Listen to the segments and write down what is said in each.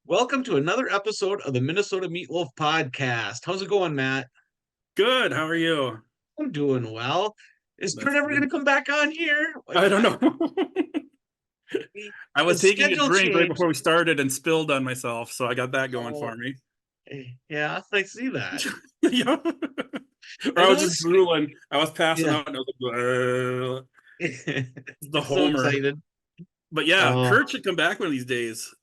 Welcome to another episode of the Minnesota Meatloaf podcast. How's it going, Matt? Good. How are you? I'm doing well. Is Kurt That's ever going to good. come back on here? I don't know. I was His taking a schedule drink right changed. before we started and spilled on myself, so I got that going Oh, for me. yeah, I see that. Yeah. Or I I was know just his. drooling. I was passing Yeah, out and I was like, the so Homer. excited. But yeah, Oh, Kurt should come back one of these days.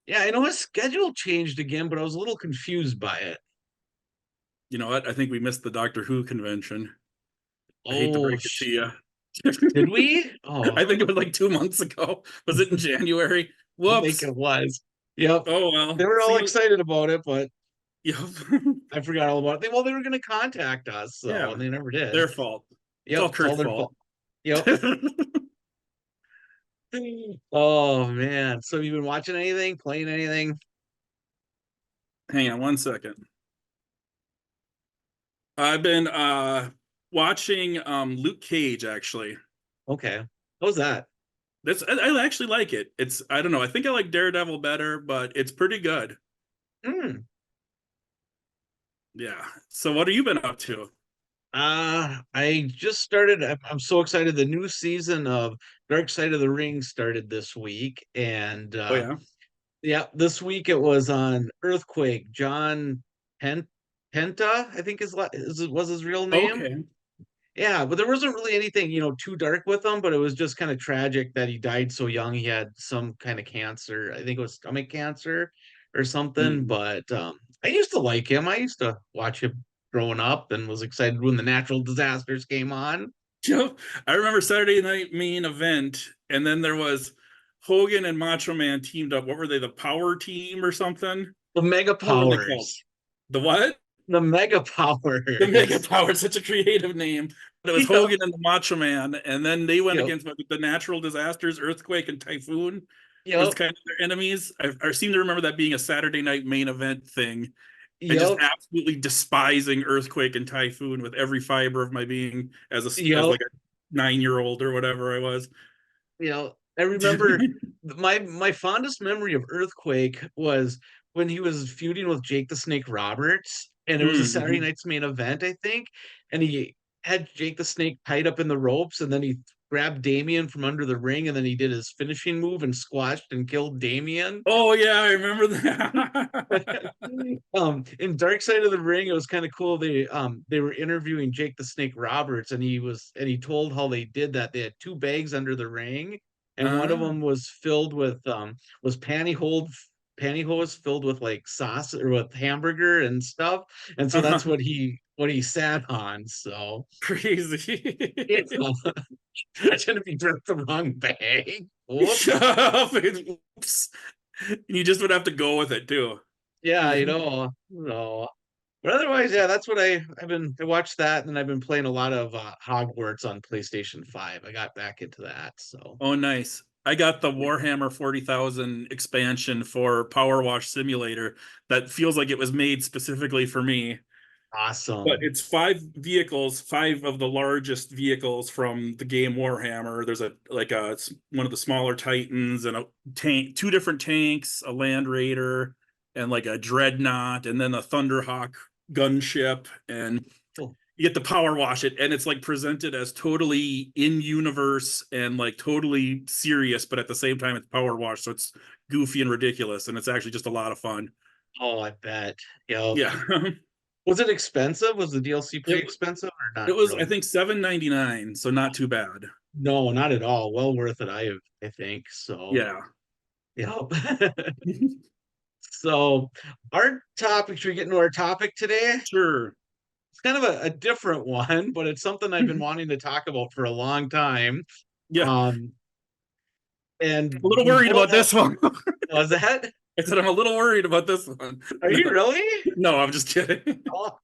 yeah, I know his schedule changed again, but I was a little confused by it. You know what? I think we missed the Doctor Who convention. I hate to Oh, break it to you. did we? Oh, I think it was like 2 months ago. Was it in January? I think Whoops. it was. Yep. Oh They well. were See all you. excited about it, but Yep. I forgot all about it. Well, they were going to contact us, so, Yeah. and they never did. Their fault. It's Yep, all it's all Kurt's their fault. fault. Yep. Oh man. So have you been watching anything, playing anything? Hang on 1 second. I've been watching Luke Cage actually. Okay. How's that? I actually like it. It's I don't know. I think I like Daredevil better, but it's pretty good. Hmm. Yeah. So what have you been up to? I just started. I'm so excited. The new season of Dark Side of the Ring started this week, and Oh yeah. yeah, this week it was on Earthquake. John Pen Penta, I think was his real name. Okay. Yeah, but there wasn't really anything, too dark with him, but it was just kind of tragic that he died so young. He had some kind of cancer. I think it was stomach cancer or something, Hmm. but I used to like him. I used to watch him growing up and was excited when the natural disasters came on. Joe, I remember Saturday Night Main Event, and then there was Hogan and Macho Man teamed up. What were they? The Power Team or something? The Mega What were they called? Powers. The what? The Mega The Mega Powers. Power, such a creative name. But it was Yep. Hogan and the Macho Man, and then they went Yep. against the natural disasters, earthquake and typhoon was Yep. kind of their enemies. I seem to remember that being a Saturday night main event thing, and just Yep. absolutely despising earthquake and typhoon with every fiber of my being as Yep. like a 9 year old or whatever I was. I remember my fondest memory of Earthquake was when he was feuding with Jake the Snake Roberts, and it was a Saturday Mm-hmm. night's main event, I think, and he had Jake the Snake tied up in the ropes, and then he grabbed Damien from under the ring, and then he did his finishing move and squashed and killed Damien. Oh yeah, I remember that. In Dark Side of the Ring, it was kind of cool. They were interviewing Jake the Snake Roberts, and he told how they did that. They had two bags under the ring, and one of uh, them was filled with was pantyhose filled with like sauce or with hamburger and stuff. And so that's uh, what he sat on. So yeah, crazy. imagine if he drank the wrong bag. Shut Whoops. up. Oops. You just would have to go with it too. Yeah, no. But otherwise, yeah, that's what I watched that, and I've been playing a lot of Hogwarts on PlayStation 5. I got back into that, so Oh, nice. I got the Warhammer 40,000 expansion for Power Wash Simulator that feels like it was made specifically for me. But awesome. it's five vehicles, five of the largest vehicles from the game Warhammer. There's one of the smaller Titans and a tank, two different tanks, a Land Raider, and like a Dreadnought, and then a Thunderhawk gunship. And Oh, you get to power wash it, and it's like presented as totally in universe and like totally serious, but at the same time it's power wash, so it's goofy and ridiculous, and it's actually just a lot of fun. oh, I bet. Yep. Yeah. Was it expensive? Was the DLC pretty it, expensive or it not was I really? think 7.99, so not too bad. No, not at all. Well worth it, I think. So, Yeah. yep. So, our topic, should we get into our topic today? Sure. It's kind of a different one, but it's something I've been wanting to talk about for a long time. Yeah. Um, and A little we worried both about have, this one. was that? I said I'm a little worried about this one. Are you really? No, I'm just kidding. Oh,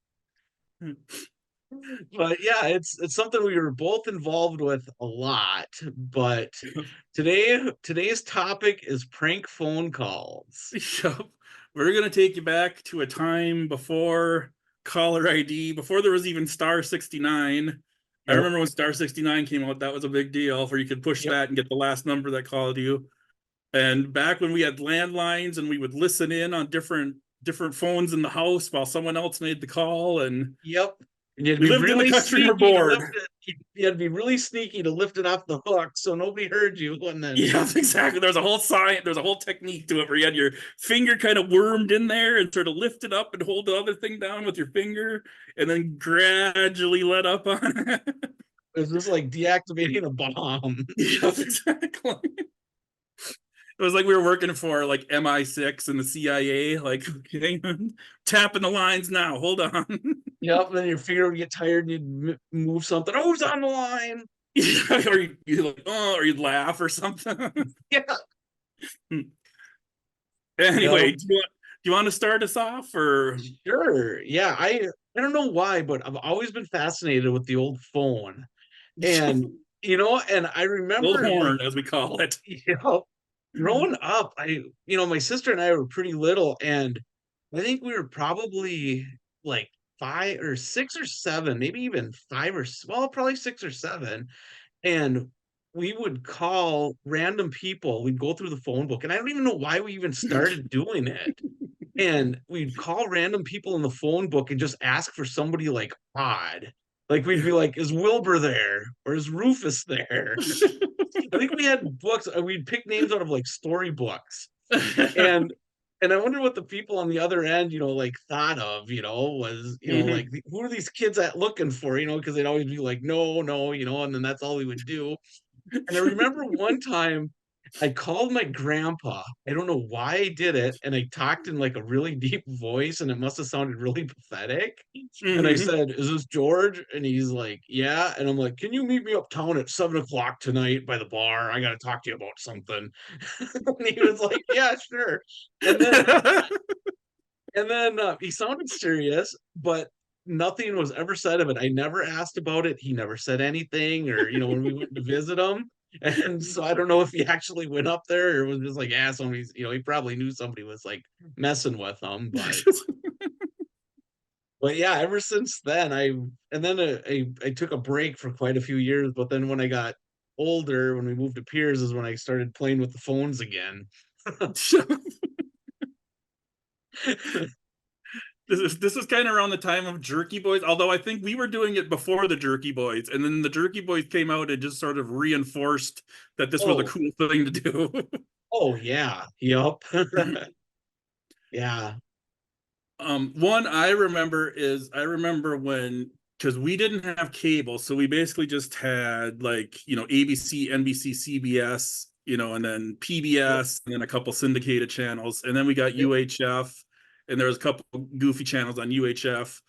but yeah, it's something we were both involved with a lot. But today's topic is prank phone calls. Yep. We're gonna take you back to a time before caller ID, before there was even Star 69. I Yep. remember when Star 69 came out, that was a big deal, where you could push Yep. that and get the last number that called you. And back when we had landlines and we would listen in on different phones in the house while someone else made the call, and Yep. And you'd we be lived in the really country and we're sneaky to lift bored. it. You had to be really sneaky to lift it off the hook so nobody heard you. And then, Yeah, exactly. There's a whole science, there's a whole technique to it where you had your finger kind of wormed in there and sort of lift it up and hold the other thing down with your finger and then gradually let up on it. it was just like deactivating a bomb. Yeah, exactly. It was like we were working for like MI6 and the CIA, like, okay, tapping the lines now. Hold on. Yep. And then your finger would get tired and you'd move something. Oh, who's on the line? Or you like, oh, or you'd laugh or something. Yeah. Anyway, Yep. do you want to start us off or Sure. Yeah. I don't know why, but I've always been fascinated with the old phone. And and I old remember like, horn, as we call it? you know, growing up, my sister and I were pretty little, and I think we were probably like 5 or 6 or 7, maybe even well, probably 6 or 7. And we would call random people. We'd go through the phone book, and I don't even know why we even started doing it. And we'd call random people in the phone book and just ask for somebody like odd. Like we'd be like, is Wilbur there? Or is Rufus there? I think we had books, we'd pick names out of like storybooks. And I wonder what the people on the other end, like thought of, was, like Mhm. who are these kids at looking for, because they'd always be like, no, no, and then that's all we would do. And I remember one time I called my grandpa. I don't know why I did it. And I talked in like a really deep voice, and it must have sounded really pathetic. And I Mhm. said, is this George? And he's like, yeah. And I'm like, can you meet me uptown at 7 o'clock tonight by the bar? I got to talk to you about something. And he was like, yeah, sure. And then he sounded serious, but nothing was ever said of it. I never asked about it. He never said anything, or when we went to visit him. And so I don't know if he actually went up there or was just like, yeah, somebody's, he probably knew somebody was like messing with him. But yeah, ever since then, and then I took a break for quite a few years. But then when I got older, when we moved to Piers, is when I started playing with the phones again. This is kind of around the time of Jerky Boys, although I think we were doing it before the Jerky Boys, and then the Jerky Boys came out and just sort of reinforced that this was a Oh, cool thing to do. oh yeah, yep, yeah. One I remember when, because we didn't have cable, so we basically just had like ABC, NBC, CBS, and then Yep. PBS, and then a couple syndicated channels, and then we got Yep. UHF, and there was a couple goofy channels on UHF.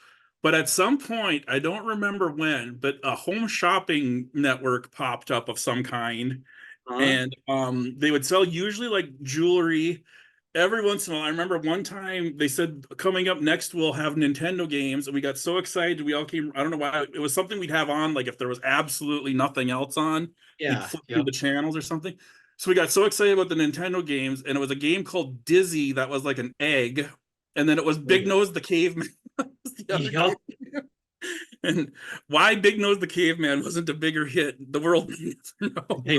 But at some point, I don't remember when, but a home shopping network popped up of some kind, Huh? and they would sell usually like jewelry. Every once in a while, I remember one time they said coming up next we'll have Nintendo games, and we got so excited we all came. I don't know why, it was something we'd have on, like if there was absolutely nothing else on, we'd Yeah. flip through Yep. the channels or something. So we got so excited about the Nintendo games, and it was a game called Dizzy that was like an egg, and then it was Big Oh. Nose the Caveman was the other game. Yep. And why Big Nose the Caveman wasn't a bigger hit, the world never know. I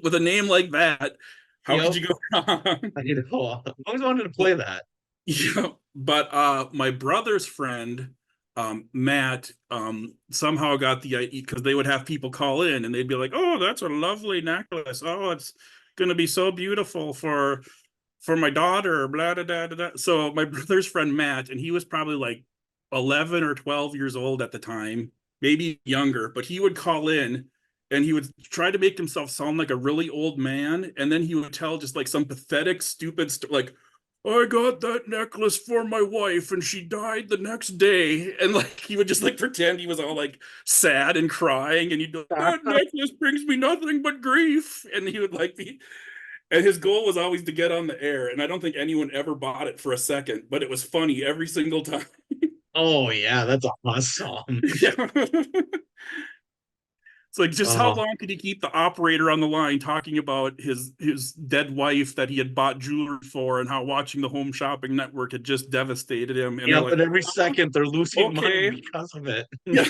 With a know. name like that, how could Yep. you go wrong? I know. I always wanted to play that. Yeah, but my brother's friend, Matt, somehow got the idea because they would have people call in and they'd be like, "Oh, that's a lovely necklace. Oh, it's gonna be so beautiful for my daughter." Blah blah blah blah. So my brother's friend Matt, and he was probably like 11 or 12 years old at the time, maybe younger, but he would call in and he would try to make himself sound like a really old man, and then he would tell just like some pathetic, stupid like, I got that necklace for my wife and she died the next day. And like he would just like pretend he was all like sad and crying, and he'd be like, that necklace brings me nothing but grief. And he would like be, and his goal was always to get on the air. And I don't think anyone ever bought it for a second, but it was funny every single time. Oh yeah, that's awesome. Yeah. It's like, just how Oh, long could he keep the operator on the line talking about his dead wife that he had bought jewelry for, and how watching the Home Shopping Network had just devastated him? And they're yep. like, And every second they're losing money okay, because of it. yeah.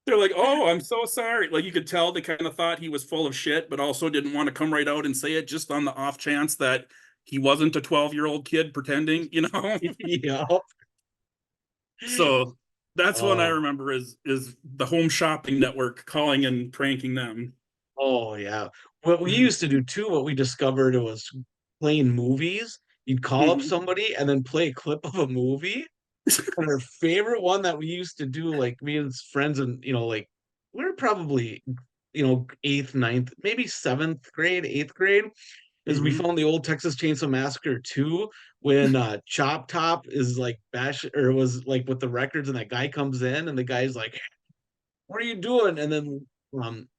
They're like, "Oh, I'm so sorry." Like you could tell they kind of thought he was full of shit, but also didn't want to come right out and say it just on the off chance that he wasn't a 12-year-old kid pretending, you know? Yeah. So that's one I Oh, remember is the Home Shopping Network calling and pranking them. oh yeah. What we used to do too, what we discovered was playing movies. You'd call up Mhm. somebody and then play a clip of a movie. And our favorite one that we used to do, like me and friends, and like we were probably, eighth, ninth, maybe seventh grade, eighth grade, is we Mhm. found the old Texas Chainsaw Massacre 2 when Chop Top is like bash or was like with the records and that guy comes in and the guy's like, what are you doing? And then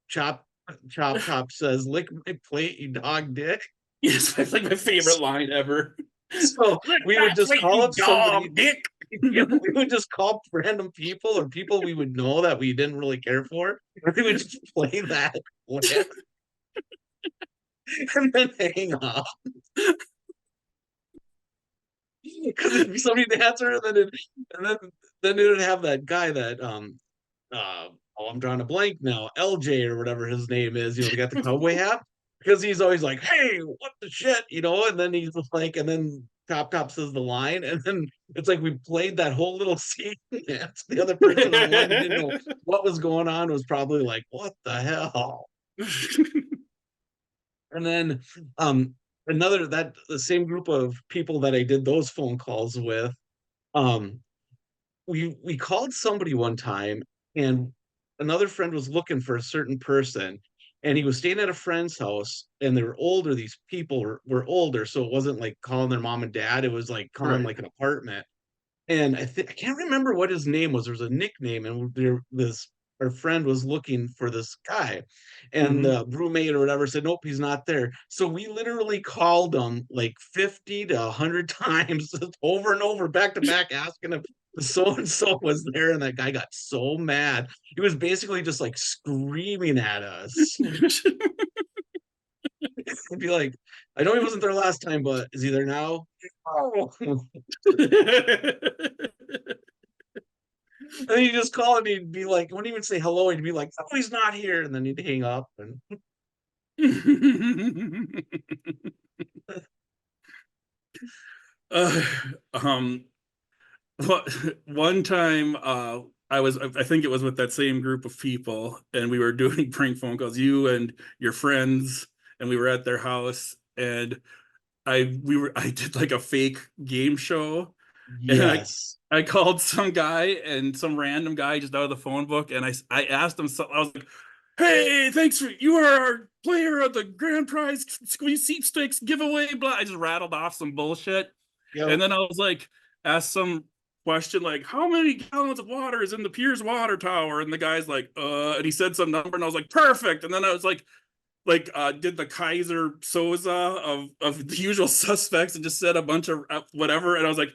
Chop Top says, lick my plate, you dog dick. Yes, that's like my favorite line ever. So Lick we would that just plate, call you up somebody. dog dick. Yeah, we would just call random people or people we would know that we didn't really care for. We would just play that clip and then hang up. Because it'd be somebody to answer, and then it would have that guy that oh, I'm drawing a blank now, LJ or whatever his name is, the guy at the cowboy hat. Because he's always like, hey, what the shit, and then he's like, and then Top says the line, and then it's like we played that whole little scene. And the other person on line who didn't know what was going on was probably like, what the hell? And then um another that the same group of people that I did those phone calls with, um, we called somebody one time and another friend was looking for a certain person and he was staying at a friend's house and they were older. These people were older, so it wasn't like calling their mom and dad, it was like calling Right. like an apartment. And I can't remember what his name was. There was a nickname, and this our friend was looking for this guy, and Hmm. the roommate or whatever said, "Nope, he's not there." So we literally called him like 50 to 100 times, over and over, back to back, asking if so and so was there, and that guy got so mad. He was basically just like screaming at us. He'd be like, "I know he wasn't there last time, but is he there now?" Oh. And then you just call and he'd be like, wouldn't even say hello. He'd be like, oh, he's not here. And then he'd hang up. And uh, um, what one time I think it was with that same group of people and we were doing prank phone calls, you and your friends, and we were at their house and I did like a fake game show and yes. I called some guy and some random guy just out of the phone book and I asked him so I was like, "Hey, thanks for you are our player of the grand prize squeeze seat stakes giveaway." Blah. I just rattled off some bullshit, and Yep. then I was like, asked some question like, "How many gallons of water is in the Piers Water Tower?" And the guy's like, and he said some number, and I was like, "Perfect." And then I was like did the Kaiser Soza of the usual suspects and just said a bunch of whatever. And I was like,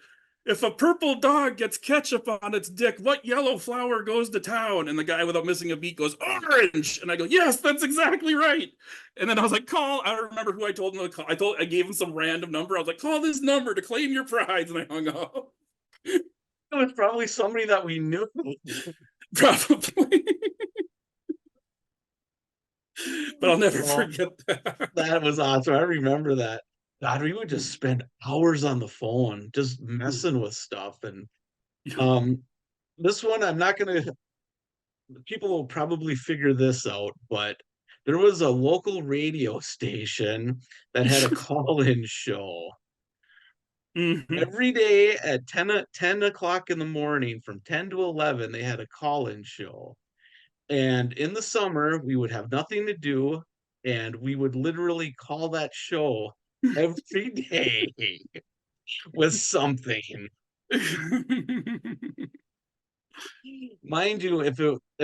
if a purple dog gets ketchup on its dick, what yellow flower goes to town? And the guy without missing a beat goes, orange. And I go, yes, that's exactly right. And then I was like, call. I don't remember who I told him to call. I gave him some random number. I was like, call this number to claim your prize. And I hung up. It was probably somebody that we knew. Probably. But I'll never Oh, forget that. that was awesome. I remember that. God, we would just spend hours on the phone just messing with stuff. And um, this one, I'm not going to, people will probably figure this out, but there was a local radio station that had a call-in show. Mhm. Every day at 10 o'clock in the morning from 10 to 11, they had a call-in show. And in the summer, we would have nothing to do, and we would literally call that show every day with something. Mind you, if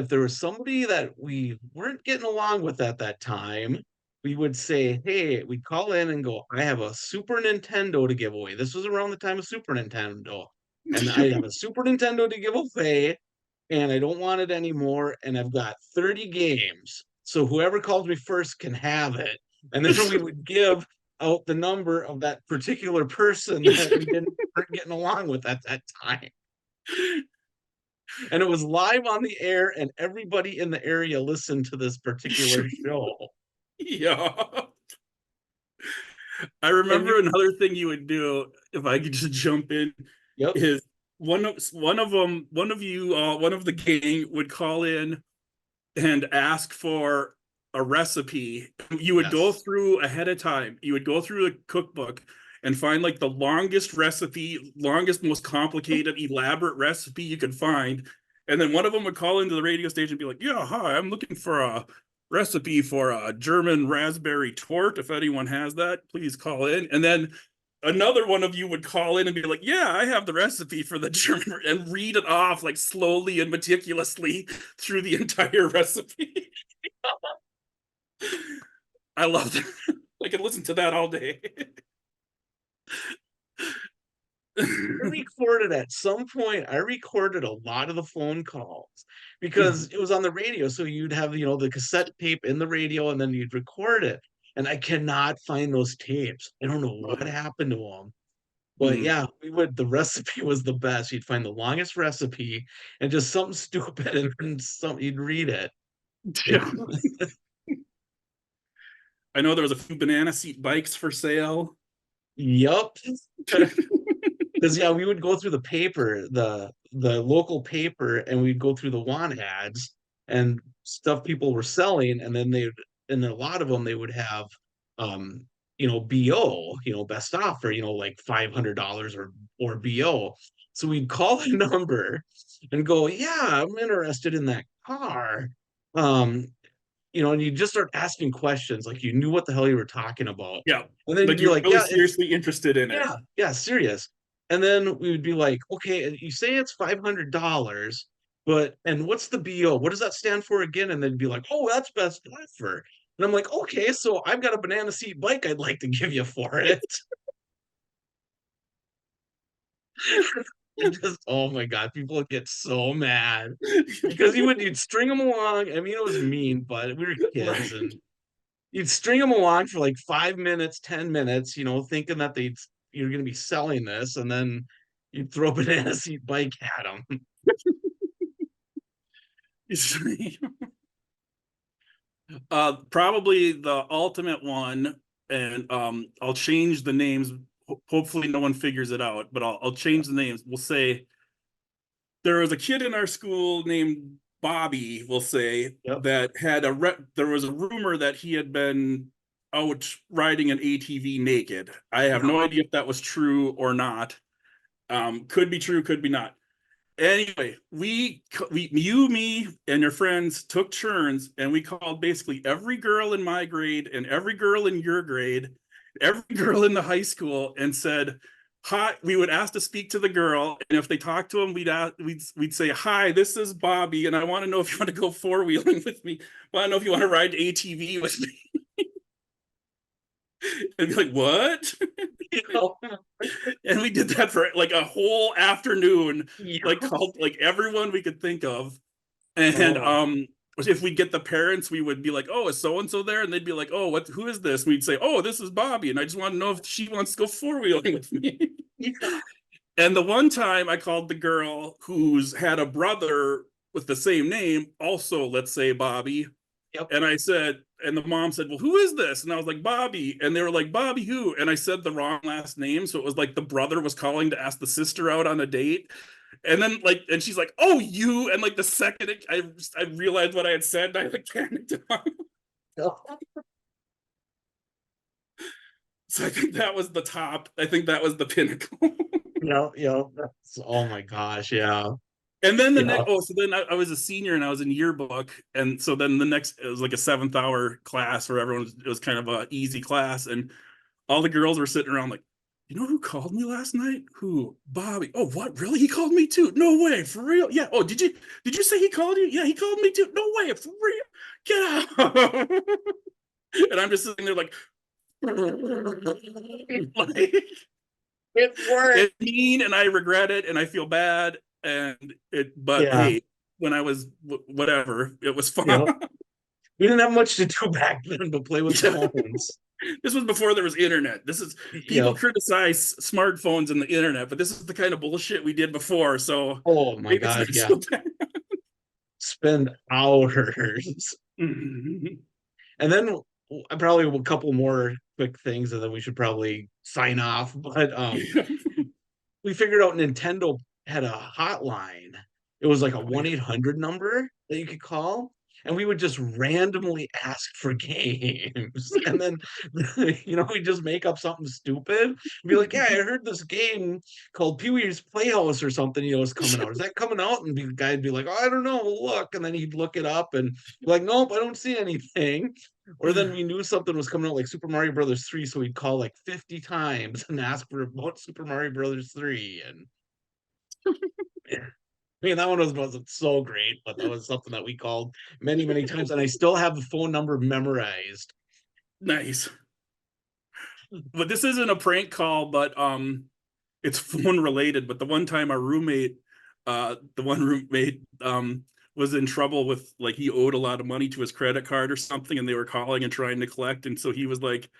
there was somebody that we weren't getting along with at that time, we would say, "Hey," we'd call in and go, "I have a Super Nintendo to give away." This was around the time of Super Nintendo, and I have a Super Nintendo to give away, and I don't want it anymore, and I've got 30 games. So whoever calls me first can have it. And then we would give out the number of that particular person that we didn't weren't getting along with at that time. And it was live on the air, and everybody in the area listened to this particular show. Yeah. I And remember you, another thing you would do, if I could just jump in, yep, is one of the gang would call in and ask for a recipe. You would go yes, through ahead of time. You would go through the cookbook and find like the longest recipe, longest, most complicated, elaborate recipe you could find. And then one of them would call into the radio station and be like, "Yeah, hi, I'm looking for a recipe for a German raspberry tort. If anyone has that, please call in." And then another one of you would call in and be like, "Yeah, I have the recipe for the German," and read it off like slowly and meticulously through the entire recipe. I love that. I could listen to that all day. I recorded at some point, I recorded a lot of the phone calls because it was on the radio. So you'd have, the cassette tape in the radio and then you'd record it. And I cannot find those tapes. I don't know what happened to them. But Mm, yeah, the recipe was the best. You'd find the longest recipe and just something stupid and then you'd read it. It yeah. I know there was a few banana seat bikes for sale. Yup. Because yeah, we would go through the paper, the local paper, and we'd go through the want ads and stuff people were selling, and then and a lot of them they would have, um, BO, best offer, like $500 or BO. So we'd call the number and go, yeah, I'm interested in that car. Um, and you just start asking questions like you knew what the hell you were talking about. Yeah. And then you'd Like be you're like, really yeah, it's seriously interested in it. yeah, yeah, serious. And then we would be like, okay, you say it's $500, and what's the BO? What does that stand for again? And then be like, oh, that's best offer. And I'm like, okay, so I've got a banana seat bike I'd like to give you for it. And just, oh my God, people would get so mad because you'd string them along. I mean, it was mean, but we were kids Right. and you'd string them along for like 5 minutes, 10 minutes, thinking that you're going to be selling this, and then you'd throw a banana seat bike at them. Probably the ultimate one, and I'll change the names. Hopefully, no one figures it out, but I'll change the names. We'll say there was a kid in our school named Bobby, we'll say, Yep. that had there was a rumor that he had been out riding an ATV naked. I have Yep. no idea if that was true or not. Could be true, could be not. Anyway, you, me, and your friends took turns, and we called basically every girl in my grade and every girl in your grade, every girl in the high school, and said, "Hi." We would ask to speak to the girl, and if they talked to him, we'd say, "Hi, this is Bobby, and I want to know if you want to go four wheeling with me. I want to know if you want to ride ATV with me." And be like, "What?" Yep. And we did that for like a whole afternoon, like Yep. called like everyone we could think of. And Oh, if we get the parents, we would be like, "Oh, is so and so there?" And they'd be like, "Oh, what? Who is this?" And we'd say, "Oh, this is Bobby, and I just want to know if she wants to go four wheeling with me." yeah. And the one time I called the girl who's had a brother with the same name, also let's say Bobby, Yep. and I said, and the mom said, "Well, who is this?" And I was like, "Bobby." And they were like, "Bobby who?" And I said the wrong last name. So it was like the brother was calling to ask the sister out on a date. And then like, and she's like, "Oh, you." And like the second I realized what I had said, I like panicked. Yep. So I think that was the top. I think that was the pinnacle. Yep. Yep. Oh my gosh. Yeah. And then the Yeah. next, oh, so then I was a senior and I was in yearbook. And so then the next, it was like a 7th hour class where everyone it was kind of a easy class. And all the girls were sitting around like, "You know who called me last night? Who? Bobby. Oh, what? Really? He called me too? No way, for real? Yeah. Oh, did you say he called you? Yeah, he called me too. No way, for real? Get out." And I'm just sitting there like, like It worked. it's mean, and I regret it, and I feel bad, and it. But Yeah. hey, when I was whatever, it was fun. Yep. We didn't have much to do back then but play with Yeah. phones. This was before there was internet. This is people Yep. criticize smartphones and the internet, but this is the kind of bullshit we did before. So Oh my maybe it's God, not yeah. so bad. Spend hours. And then probably a couple more quick things, and then we should probably sign off. But we figured out Nintendo had a hotline. It was like a 1-800 number that you could call. And we would just randomly ask for games. And then, we just make up something stupid and be like, yeah, I heard this game called Pee Wee's Playhouse or something, is coming out. Is that coming out? And the guy'd be like, oh, I don't know. Look. And then he'd look it up and be like, nope, I don't see anything. Or then we knew something was coming out like Super Mario Brothers 3, so we'd call like 50 times and ask for about Super Mario Brothers 3. And I mean, that one wasn't so great, but that was something that we called many, many times. And I still have the phone number memorized. Nice. But this isn't a prank call, but it's phone related. But the one time our roommate, the one roommate was in trouble with, like, he owed a lot of money to his credit card or something, and they were calling and trying to collect. And so he was like,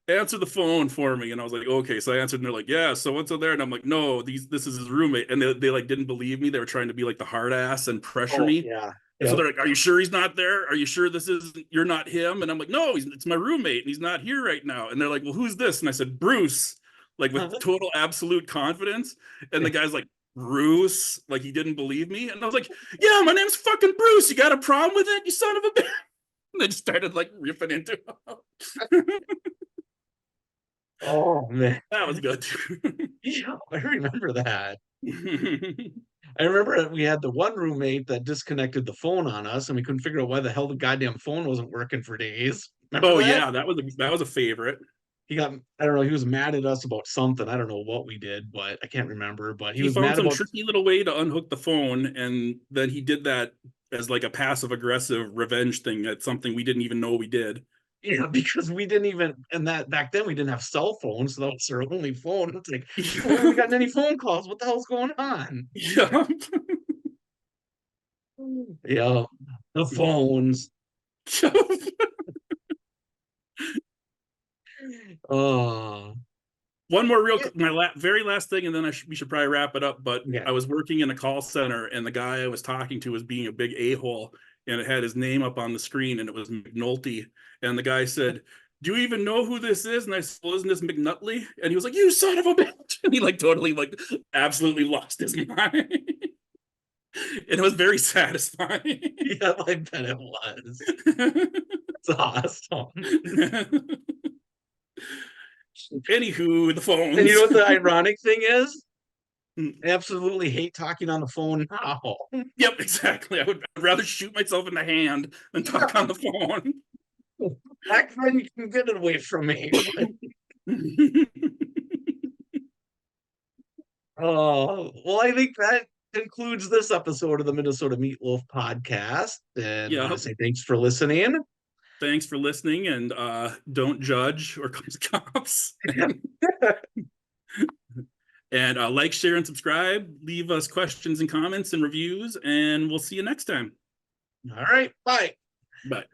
answer the phone for me. And I was like, okay. So I answered, and they're like, yeah, so what's there? And I'm like, no, this is his roommate. And they like didn't believe me. They were trying to be like the hard ass and pressure Oh, me. yeah. And so Yep. they're like, are you sure he's not there? Are you sure you're not him? And I'm like, no, it's my roommate and he's not here right now. And they're like, well, who's this? And I said, Bruce, like with total absolute confidence. And the guy's like, Bruce, like he didn't believe me. And I was like, yeah, my name's fucking Bruce. You got a problem with it, you son of a bitch? And they just started like ripping into him. Oh, man. That was good. Yeah, I remember that. I remember we had the one roommate that disconnected the phone on us, and we couldn't figure out why the hell the goddamn phone wasn't working for days. Remember Oh that? yeah, that was a favorite. I don't know, he was mad at us about something. I don't know what we did, but I can't remember. But he He was found mad some about, tricky little way to unhook the phone, and then he did that as like a passive aggressive revenge thing. That's something we didn't even know we did. because we didn't even, and that back then we didn't have cell phones, so that was our only phone. It's like, we haven't gotten any phone calls. What the hell's going on? Yeah. Yeah, the phones. Oh, One more real, yeah. very last thing, and then we should probably wrap it up. But Yeah. I was working in a call center, and the guy I was talking to was being a big a-hole, and it had his name up on the screen, and it was McNulty. And the guy said, "Do you even know who this is?" And I said, "Well, isn't this McNutley?" And he was like, "You son of a bitch!" And he like totally like absolutely lost his mind. And it was very satisfying. Yeah, I bet it was. It's awesome. Anywho, the And you know phones. what the ironic thing is? I absolutely hate talking on the phone now. Yep, exactly. I would rather shoot myself in the hand than talk on the phone. Back then, you can get it away from me. Oh, well, I think that concludes this episode of the Minnesota Meatloaf podcast. And want Yeah. to say thanks for listening. Thanks for listening, and don't judge or call the cops. And like, share, and subscribe. Leave us questions and comments and reviews, and we'll see you next time. All right, bye. Bye.